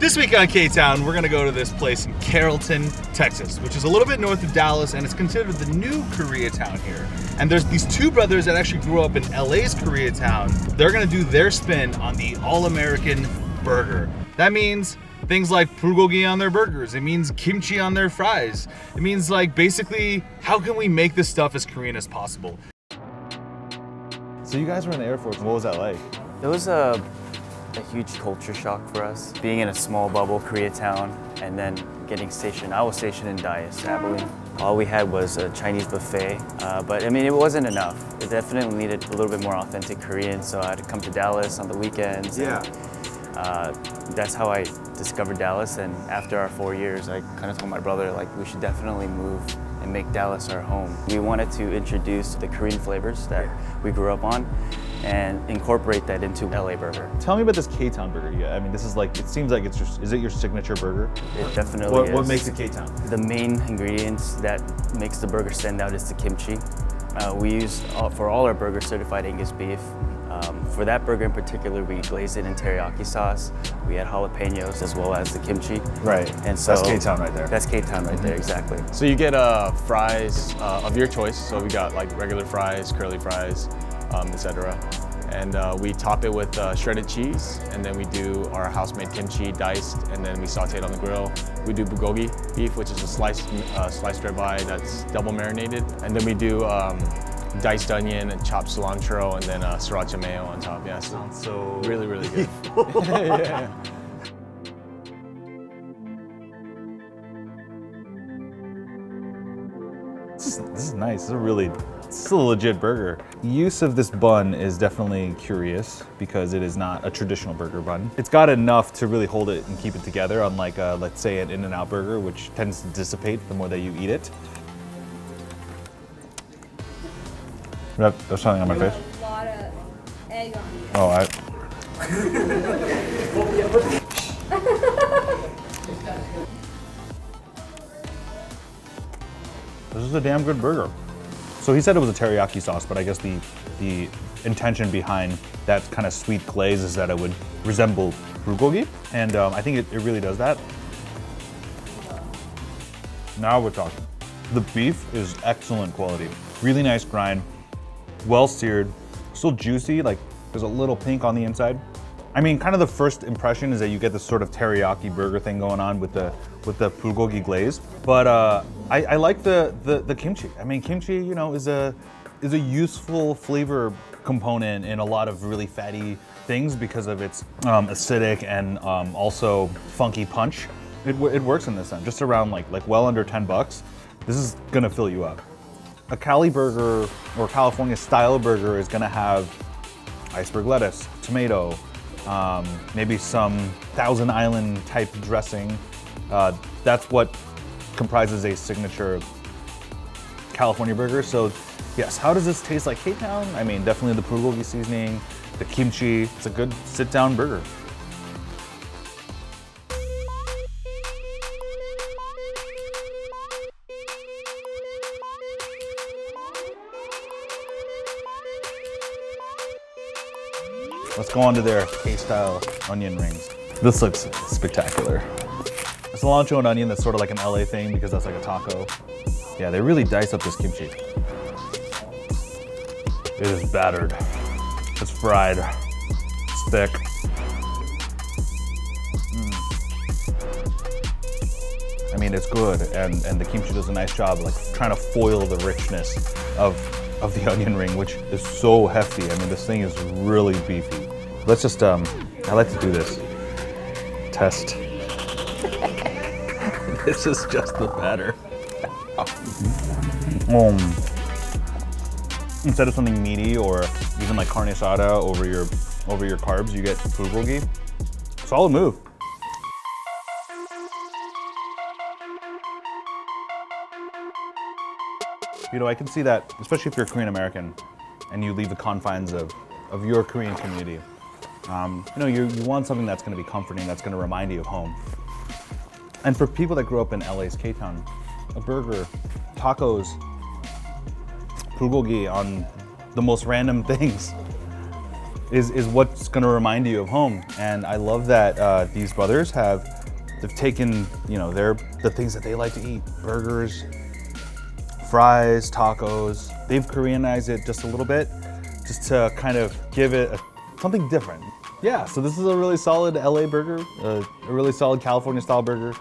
This week on K-Town, we're gonna go to this place in Carrollton, Texas, which is a little bit north of Dallas, and it's considered the new Koreatown here. And there's these two brothers that actually grew up in LA's Koreatown. They're gonna do their spin on the all-American burger. That means things like bulgogi on their burgers. It means kimchi on their fries. It means like basically, how can we make this stuff as Korean as possible? So you guys were in the Air Force. What was that like? It was a huge culture shock for us. Being in a small bubble, Koreatown, and then getting stationed. I was stationed in Dias, Abilene. All we had was a Chinese buffet, but I mean, it wasn't enough. It definitely needed a little bit more authentic Korean, so I had to come to Dallas on the weekends. Yeah. That's how I discovered Dallas, and after our 4 years, I kind of told my brother, like, we should definitely move and make Dallas our home. We wanted to introduce the Korean flavors that we grew up on and incorporate that into LA burger. Tell me about this K-Town burger. Yeah, I mean, this is like, it seems like it's your, is it your signature burger? It definitely is. What makes it K-Town? The main ingredients that makes the burger stand out is the kimchi. We use, for all our burgers, certified Angus beef. For that burger in particular, we glazed it in teriyaki sauce. We had jalapenos as well as the kimchi. Right, and so that's K-Town right there. That's K-Town right there, exactly. So you get fries of your choice. So we got like regular fries, curly fries, etc. And we top it with shredded cheese, and then we do our house-made kimchi diced, and then we saute it on the grill. We do bulgogi beef, which is a sliced ribeye that's double marinated, and then we do diced onion and chopped cilantro, and then sriracha mayo on top. Yeah, Sounds so really, really good. Yeah. This is nice. This is a legit burger. Use of this bun is definitely curious because it is not a traditional burger bun. It's got enough to really hold it and keep it together, unlike let's say an In-N-Out burger, which tends to dissipate the more that you eat it. There's something on my face. A lot of egg on you. Oh, This is a damn good burger. So he said it was a teriyaki sauce, but I guess the intention behind that kind of sweet glaze is that it would resemble bulgogi, and I think it really does that. Now we're talking. The beef is excellent quality. Really nice grind, well seared, still juicy, like there's a little pink on the inside. I mean, kind of the first impression is that you get this sort of teriyaki burger thing going on with the bulgogi glaze. But I like the kimchi. I mean, kimchi, you know, is a useful flavor component in a lot of really fatty things because of its acidic and also funky punch. It works in this end, just around like well under 10 bucks. This is gonna fill you up. A Cali burger or California style burger is gonna have iceberg lettuce, tomato, maybe some Thousand Island type dressing. That's what comprises a signature California burger. So yes, how does this taste like K-Town? I mean, definitely the bulgogi seasoning, the kimchi. It's a good sit-down burger. Let's go on to their K-style onion rings. This looks spectacular. A cilantro and onion, that's sort of like an LA thing because that's like a taco. Yeah, they really dice up this kimchi. It is battered. It's fried. It's thick. I mean, it's good, and the kimchi does a nice job like trying to foil the richness of the onion ring, which is so hefty. I mean, this thing is really beefy. Let's just, I like to do this. Test. This is just the batter. Instead of something meaty or even like carne asada over your carbs, you get bulgogi. Solid move. You know, I can see that, especially if you're Korean American and you leave the confines of your Korean community. You know, you want something that's going to be comforting, that's going to remind you of home. And for people that grew up in LA's K-Town, a burger, tacos, bulgogi on the most random things. is what's gonna remind you of home. And I love that these brothers they've taken, you know, the things that they like to eat, burgers, fries, tacos. They've Koreanized it just a little bit, just to kind of give it something different. Yeah, so this is a really solid LA burger, a really solid California style burger.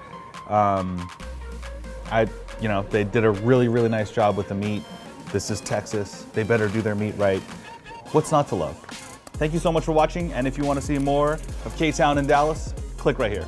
You know, they did a really, really nice job with the meat. This is Texas. They better do their meat right. What's not to love? Thank you so much for watching, and if you want to see more of K-Town in Dallas, click right here.